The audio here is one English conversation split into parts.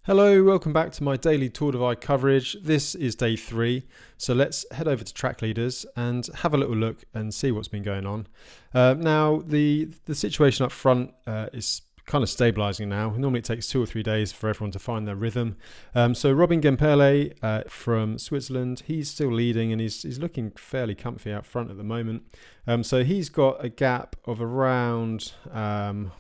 Hello, welcome back to my daily Tour de Vie coverage. This is day 3, so let's head over to track leaders and have a little look and see what's been going on. Now, the situation up front is kind of stabilising now. Normally it takes 2 or 3 days for everyone to find their rhythm. So Robin Gemperle from Switzerland, he's still leading and he's looking fairly comfy out front at the moment. So he's got a gap of around,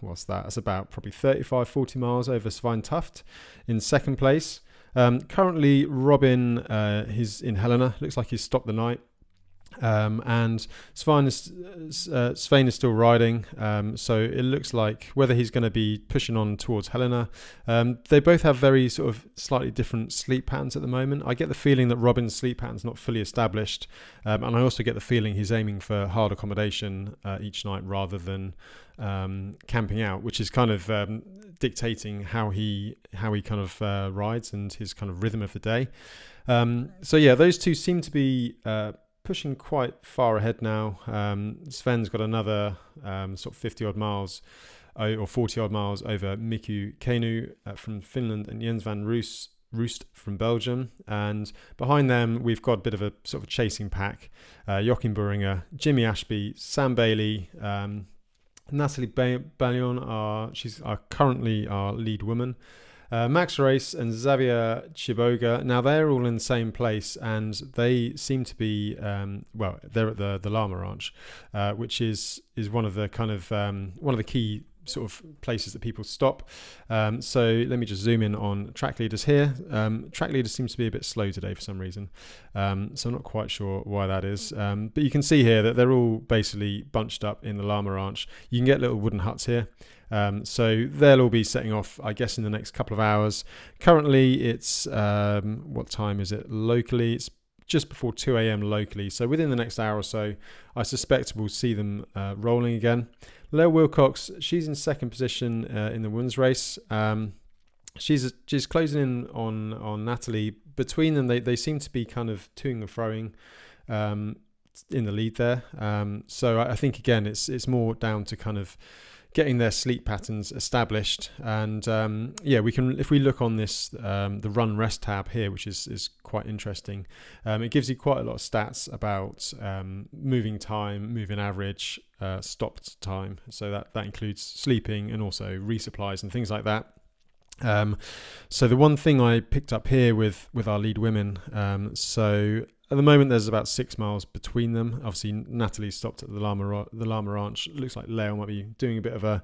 what's that? That's about probably 35, 40 miles over Svein Tuft in second place. Currently Robin, he's in Helena. Looks like he's stopped the night. And Svein is still riding, so it looks like whether he's going to be pushing on towards Helena. They both have very sort of slightly different sleep patterns at the moment. I get the feeling that Robin's sleep pattern's not fully established, and I also get the feeling he's aiming for hard accommodation each night rather than camping out, which is kind of dictating how he kind of rides and his kind of rhythm of the day. So yeah, those two seem to be pushing quite far ahead now. Sven's got another sort of 50 odd miles or 40 odd miles over Mikko Keinu from Finland and Jens van Roost from Belgium, and behind them we've got a bit of a sort of chasing pack. Joachim Boehringer, Jimmy Ashby, Sam Bailey, Natalie Ballion she's currently our lead woman. Max Race and Xavier Chiboga. Now they're all in the same place, and they seem to be they're at the Llama Ranch, which is one of the kind of one of the key sort of places that people stop. So let me just zoom in on track leaders here. Track leaders seems to be a bit slow today for some reason, so I'm not quite sure why that is. But you can see here that they're all basically bunched up in the Llama Ranch. You can get little wooden huts here. So they'll all be setting off, I guess, in the next couple of hours. Currently, it's what time is it locally? It's just before 2 a.m. locally. So within the next hour or so, I suspect we'll see them rolling again. Leo Wilcox, she's in second position in the women's race. She's closing in on Natalie. Between them, they seem to be kind of toing and froing in the lead there. So I think again, it's more down to kind of getting their sleep patterns established. And we can, if we look on this the run rest tab here, which is quite interesting, it gives you quite a lot of stats about moving time, moving average, stopped time. So that includes sleeping and also resupplies and things like that. So the one thing I picked up here with our lead women, so at the moment there's about 6 miles between them. Obviously Natalie stopped at the Llama Ranch. It looks like Leo might be doing a bit of a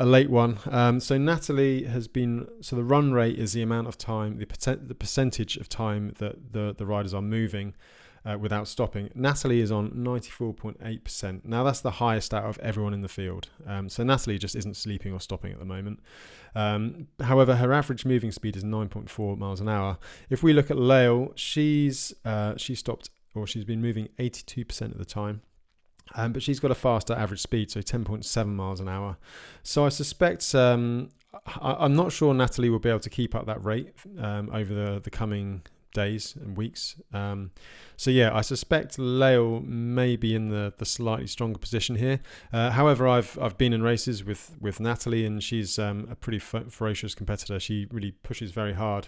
late one. So Natalie has been, so the run rate is the amount of time, the percentage of time that the riders are moving without stopping. Natalie is on 94.8%. Now that's the highest out of everyone in the field. So Natalie just isn't sleeping or stopping at the moment. However, her average moving speed is 9.4 miles an hour. If we look at Leo, she stopped, or she's been moving 82% of the time. But she's got a faster average speed, so 10.7 miles an hour. So I suspect, I'm not sure Natalie will be able to keep up that rate over the coming days and weeks. So yeah, I suspect Leo may be in the slightly stronger position here. However, I've been in races with Natalie, and she's a pretty ferocious competitor. She really pushes very hard.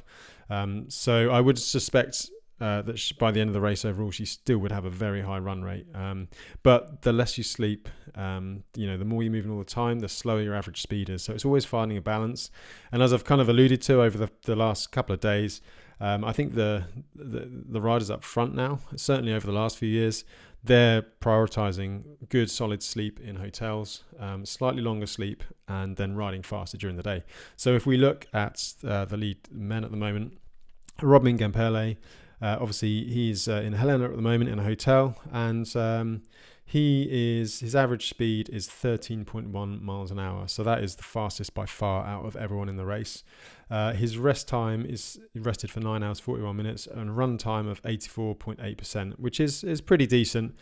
So I would suspect that by the end of the race overall, she still would have a very high run rate. But the less you sleep, the more you're moving all the time, the slower your average speed is. So it's always finding a balance. And as I've kind of alluded to over the last couple of days, I think the riders up front now, certainly over the last few years, they're prioritizing good solid sleep in hotels, slightly longer sleep, and then riding faster during the day. So if we look at the lead men at the moment, Robin Gemperle, obviously he's in Helena at the moment in a hotel, and his average speed is 13.1 miles an hour. So that is the fastest by far out of everyone in the race. His rest time is rested for 9 hours 41 minutes and run time of 84.8%, which is pretty decent.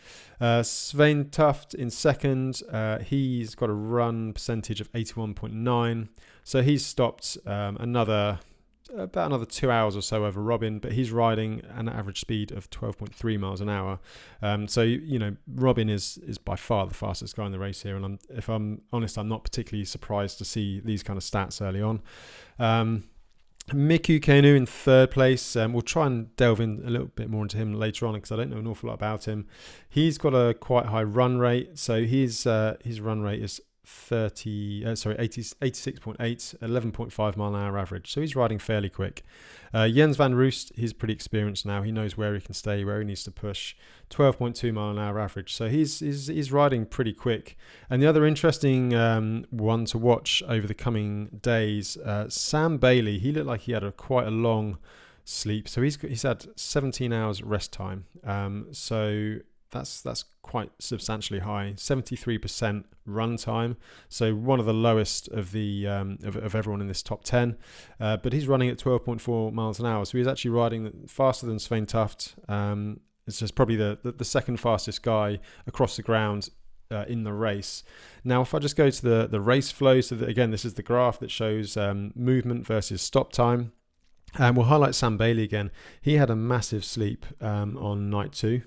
Svein Tuft in second, he's got a run percentage of 81.9, so he's stopped about another 2 hours or so over Robin, but he's riding an average speed of 12.3 miles an hour. So Robin is by far the fastest guy in the race here, and if I'm honest, I'm not particularly surprised to see these kind of stats early on. Miku Keinu in third place. We'll try and delve in a little bit more into him later on because I don't know an awful lot about him. He's got a quite high run rate, so his run rate is 86.8, 11.5 mile an hour average. So he's riding fairly quick. Jens van Roost, he's pretty experienced now. He knows where he can stay, where he needs to push. 12.2 mile an hour average. So he's riding pretty quick. And the other interesting one to watch over the coming days, Sam Bailey. He looked like he had quite a long sleep. So he's had 17 hours rest time. So that's quite substantially high. 73% run time, so one of the lowest of the of everyone in this top 10. But he's running at 12.4 miles an hour, so he's actually riding faster than Svein Tuft. It's just probably the second fastest guy across the ground in the race. Now, if I just go to the race flow, so that, again, this is the graph that shows movement versus stop time. We'll highlight Sam Bailey again. He had a massive sleep on night 2.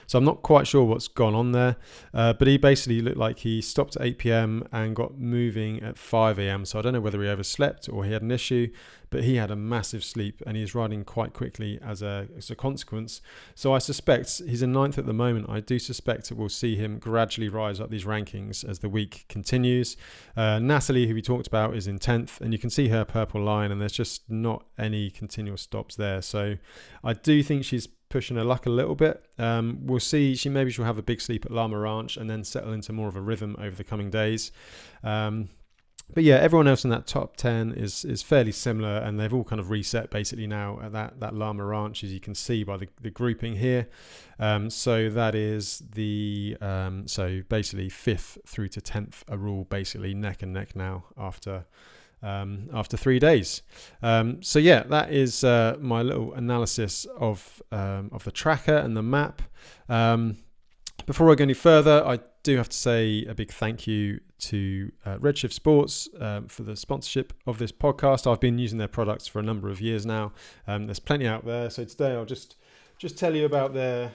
So I'm not quite sure what's gone on there. But he basically looked like he stopped at 8 p.m. and got moving at 5 a.m. So I don't know whether he overslept or he had an issue, but he had a massive sleep and he's riding quite quickly as a consequence. So I suspect he's in 9th at the moment. I do suspect that we'll see him gradually rise up these rankings as the week continues. Natalie, who we talked about, is in 10th, and you can see her purple line, and there's just not any continual stops there. So I do think she's pushing her luck a little bit. We'll see. Maybe she'll have a big sleep at Lama Ranch and then settle into more of a rhythm over the coming days. But yeah, everyone else in that top 10 is fairly similar, and they've all kind of reset basically now at that Lama Ranch, as you can see by the grouping here. So that is so basically 5th through to 10th are all basically neck and neck now after 3 days. So yeah, that is my little analysis of the tracker and the map. Before I go any further, I do have to say a big thank you to Redshift Sports for the sponsorship of this podcast. I've been using their products for a number of years now. There's plenty out there. So today I'll just tell you about their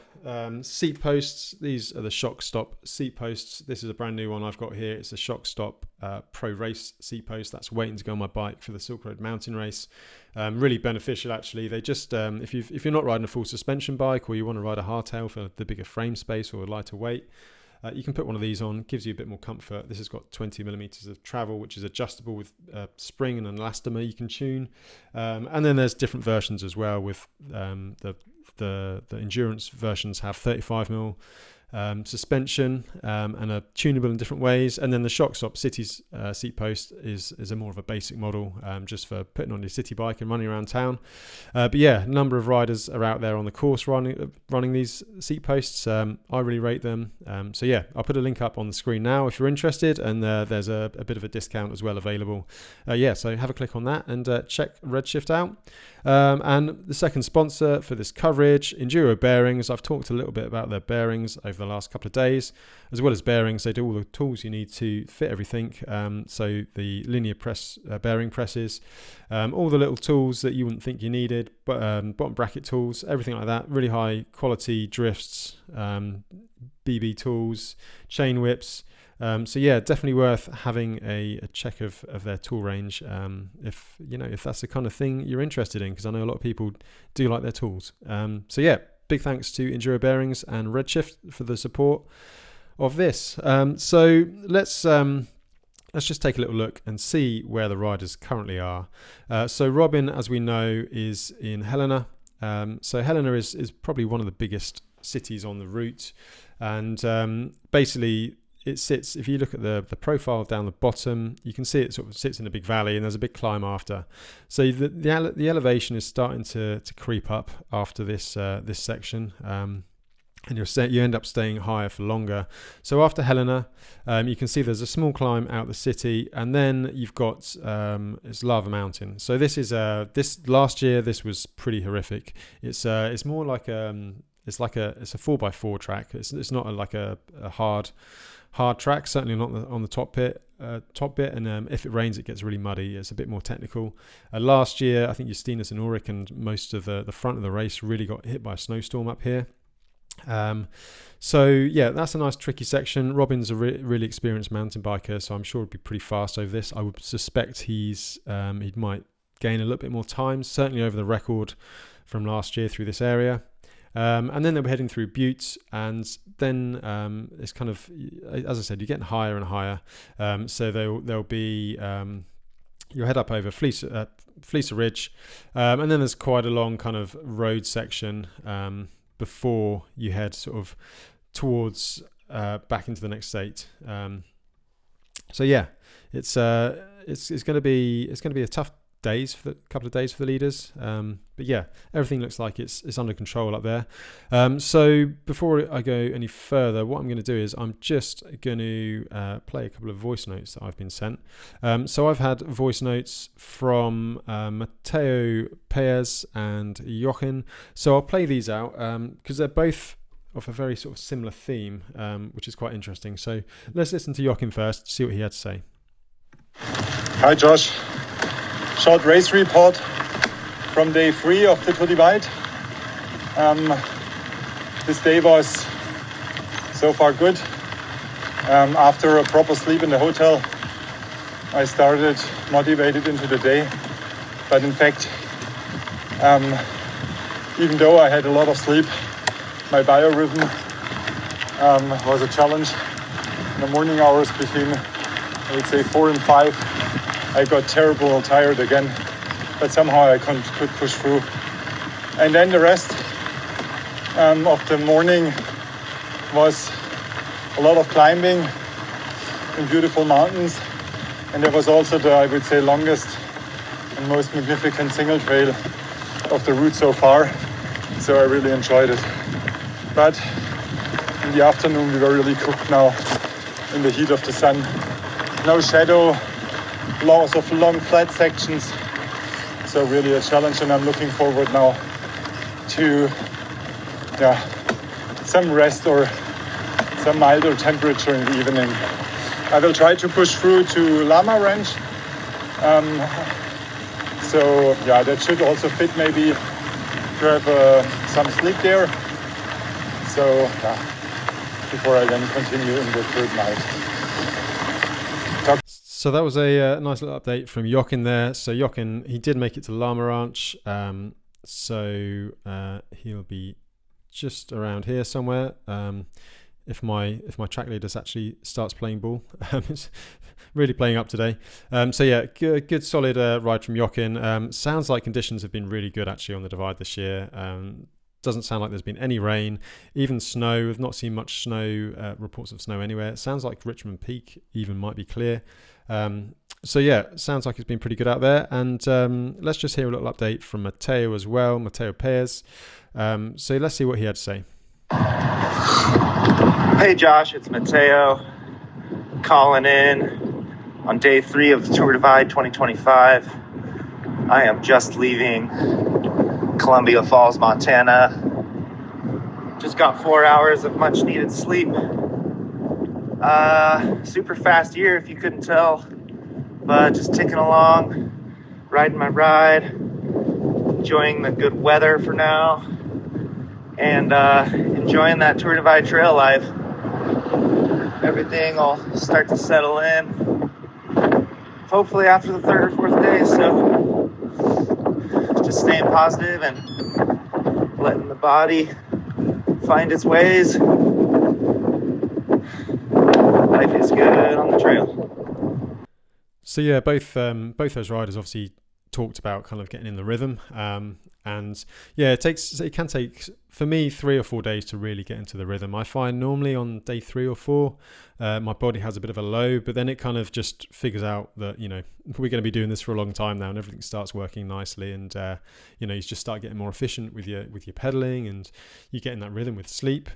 seat posts. These are the Shock Stop seat posts. This is a brand new one I've got here. It's a Shock Stop Pro Race seat post that's waiting to go on my bike for the Silk Road Mountain Race. Really beneficial, actually. They just if you're not riding a full suspension bike, or you want to ride a hardtail for the bigger frame space or a lighter weight, you can put one of these on. Gives you a bit more comfort. This has got 20 millimeters of travel, which is adjustable with spring and an elastomer you can tune. And then there's different versions as well. With the endurance versions have 35mm suspension and are tunable in different ways. And then the Shock Stop City's seat post is a more of a basic model, just for putting on your city bike and running around town. But yeah, a number of riders are out there on the course running these seat posts. I really rate them. So yeah, I'll put a link up on the screen now if you're interested, and there's a bit of a discount as well available. So have a click on that and check Redshift out. And the second sponsor for this coverage, Enduro Bearings. I've talked a little bit about their bearings over the last couple of days. As well as bearings, they do all the tools you need to fit everything. So the linear press bearing presses, all the little tools that you wouldn't think you needed, but bottom bracket tools, everything like that. Really high quality drifts, BB tools, chain whips. So yeah, definitely worth having a check of their tool range if that's the kind of thing you're interested in, because I know a lot of people do like their tools. So yeah, big thanks to Enduro Bearings and Redshift for the support of this. So let's just take a little look and see where the riders currently are. So Robin, as we know, is in Helena. So Helena is probably one of the biggest cities on the route, and basically it sits, if you look at the profile down the bottom, you can see it sort of sits in a big valley, and there's a big climb after. So the elevation is starting to creep up after this section, and you end up staying higher for longer. So after Helena, you can see there's a small climb out the city, and then you've got it's Lava Mountain. So this is this last year this was pretty horrific. It's more like it's a 4x4 track. It's not like a hard track, certainly not on the top bit, and if it rains it gets really muddy. It's a bit more technical. Last year I think Justinas and Ulrich and most of the front of the race really got hit by a snowstorm up here. So yeah, that's a nice tricky section. Robin's a really experienced mountain biker, so I'm sure he'd be pretty fast over this. I would suspect he might gain a little bit more time, certainly over the record from last year through this area. And then they'll be heading through buttes, and then it's kind of, as I said, you're getting higher and higher. So they'll be, you'll head up over Fleecer Ridge, and then there's quite a long kind of road section before you head sort of towards back into the next state. So yeah, it's going to be a tough couple of days for the leaders, but yeah, everything looks like it's under control up there. So before I go any further, what I'm going to do is I'm just going to play a couple of voice notes that I've been sent. So I've had voice notes from Matteo Paez and Jochen, so I'll play these out because they're both of a very sort of similar theme, which is quite interesting. So let's listen to Jochen first, see what he had to say. Hi Josh. Short race report from day 3 of the Tour Divide. This day was so far good. After a proper sleep in the hotel, I started motivated into the day. But in fact, even though I had a lot of sleep, my biorhythm was a challenge. In the morning hours between, I would say, 4 and 5, I got terrible tired again, but somehow I could push through. And then the rest of the morning was a lot of climbing in beautiful mountains. And there was also the, I would say, longest and most magnificent single trail of the route so far. So I really enjoyed it. But in the afternoon, we were really cooked now in the heat of the sun. No shadow, lots of long flat sections. So really a challenge, and I'm looking forward now to some rest or some milder temperature in the evening. I will try to push through to Lama Ranch. So yeah, that should also fit maybe to have some sleep there. So before I then continue in the third night. So that was a nice little update from Jochen there. So Jochen, he did make it to Lama Ranch. So he'll be just around here somewhere. If my track leader actually starts playing ball, it's really playing up today. So yeah, good solid ride from Jochen. Sounds like conditions have been really good actually on the Divide this year. Doesn't sound like there's been any rain, even snow. We've not seen much snow, reports of snow anywhere. It sounds like Richmond Peak even might be clear. So yeah, sounds like it's been pretty good out there. And let's just hear a little update from Matteo as well, Matteo Paez. So let's see what he had to say. Hey Josh, it's Matteo calling in on day 3 of the Tour Divide 2025. I am just leaving Columbia Falls, Montana. Just got 4 hours of much needed sleep. Super fast year if you couldn't tell, but just ticking along, riding my ride, enjoying the good weather for now, and enjoying that Tour Divide trail life. Everything will start to settle in hopefully after the 3rd or 4th day, so just staying positive and letting the body find its ways. Life is good on the trail. So yeah, both those riders obviously talked about kind of getting in the rhythm, and yeah, it can take for me 3 or 4 days to really get into the rhythm. I find normally on day 3 or 4 my body has a bit of a low, but then it kind of just figures out that, you know, we're going to be doing this for a long time now, and everything starts working nicely, and you know, you just start getting more efficient with your pedaling, and you get in that rhythm with sleep.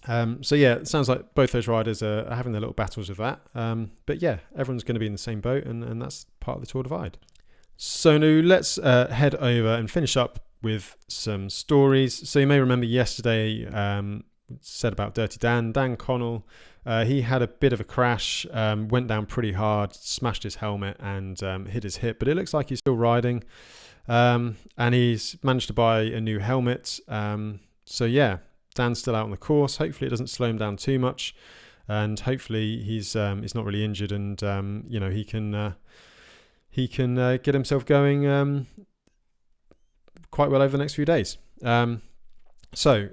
So yeah, it sounds like both those riders are having their little battles with that. But yeah, everyone's going to be in the same boat, and that's part of the Tour Divide. So now let's head over and finish up with some stories. So you may remember yesterday, said about Dirty Dan Connell. He had a bit of a crash, went down pretty hard, smashed his helmet and hit his hip, but it looks like he's still riding. And he's managed to buy a new helmet. So yeah, Dan's still out on the course. Hopefully it doesn't slow him down too much, and hopefully he's not really injured, and you know, he can he can get himself going quite well over the next few days. So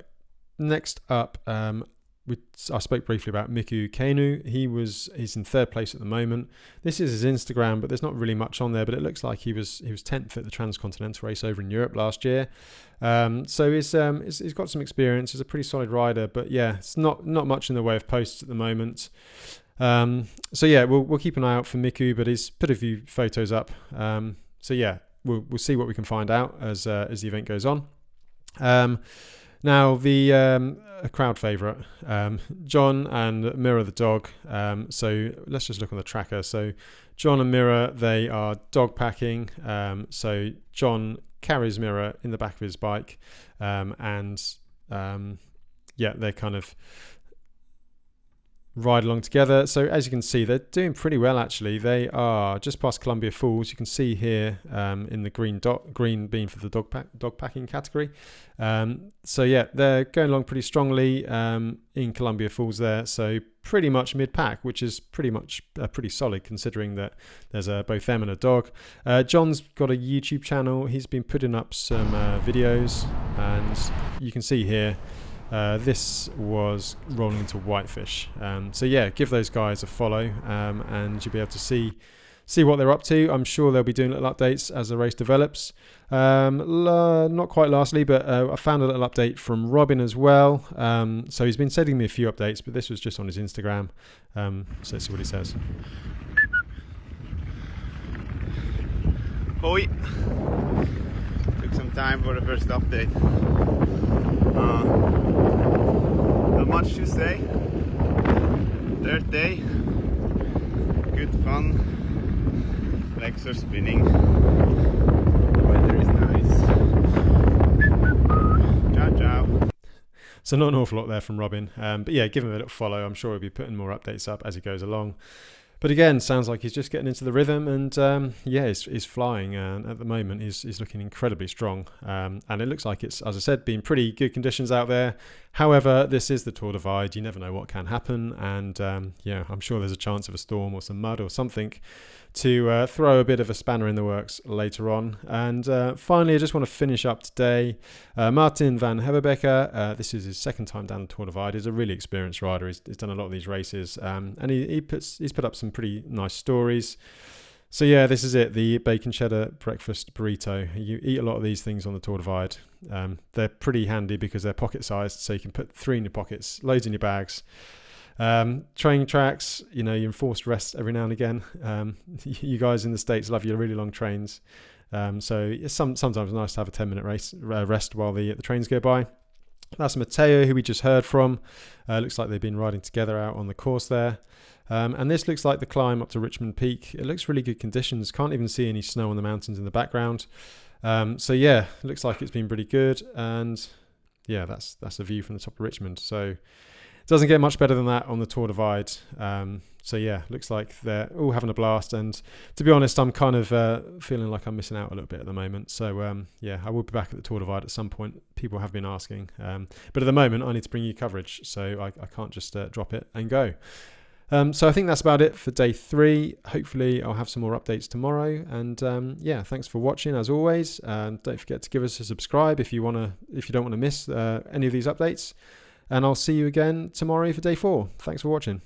next up, I spoke briefly about Miku Keinu. He's in third place at the moment. This is his Instagram, but there's not really much on there. But it looks like he was 10th at the Transcontinental race over in Europe last year. So he's got some experience. He's a pretty solid rider, but yeah, it's not much in the way of posts at the moment. So yeah, we'll keep an eye out for Miku, but he's put a few photos up. So yeah, we'll see what we can find out as the event goes on. Now, a crowd favourite, John and Mira the dog. So let's just look on the tracker. So John and Mira, they are dog packing. So John carries Mira in the back of his bike, and they kind of ride along together. So as you can see, they're doing pretty well actually. They are just past Columbia Falls. You can see here in the green being for the dog packing category. So yeah, they're going along pretty strongly in Columbia Falls there. So pretty much mid-pack, which is pretty solid considering that there's both them and a dog. John's got a YouTube channel. He's been putting up some videos, and you can see here this was rolling into whitefish. So yeah, give those guys a follow, and you'll be able to see what they're up to. I'm sure they'll be doing little updates as the race develops. Not quite lastly, but I found a little update from Robin as well. So he's been sending me a few updates, but this was just on his Instagram. So let's see what he says. Hoi! Took some time for the first update. Not much to say. Third day. Good fun. Legs are spinning. Weather is nice. Ciao, ciao. So not an awful lot there from Robin. But yeah, give him a little follow. I'm sure he'll be putting more updates up as he goes along. But again, sounds like he's just getting into the rhythm, and he's flying. And at the moment, he's looking incredibly strong. And it looks like it's, as I said, been pretty good conditions out there. However, this is the Tour Divide. You never know what can happen. And I'm sure there's a chance of a storm or some mud or something to throw a bit of a spanner in the works later on. And finally, I just want to finish up today. Martin van Heverbecker, this is his second time down the Tour Divide. He's a really experienced rider. He's done a lot of these races, and he's put up some pretty nice stories. So yeah, this is it, the bacon cheddar breakfast burrito. You eat a lot of these things on the Tour Divide. They're pretty handy because they're pocket sized, so you can put 3 in your pockets, loads in your bags. Training tracks, you're enforced rest every now and again. You guys in the States love your really long trains, so it's sometimes nice to have a 10-minute rest while the trains go by. That's Matteo, who we just heard from. Looks like they've been riding together out on the course there. And this looks like the climb up to Richmond Peak. It looks really good conditions. Can't even see any snow on the mountains in the background. So yeah, it looks like it's been pretty good. And yeah, that's a view from the top of Richmond. So it doesn't get much better than that on the Tour Divide. So yeah, looks like they're all having a blast. And to be honest, I'm kind of feeling like I'm missing out a little bit at the moment. So yeah, I will be back at the Tour Divide at some point. People have been asking. But at the moment, I need to bring you coverage. So I can't just drop it and go. So I think that's about it for day 3. Hopefully I'll have some more updates tomorrow. And yeah, thanks for watching as always. Don't forget to give us a subscribe if you don't want to miss any of these updates. And I'll see you again tomorrow for day 4. Thanks for watching.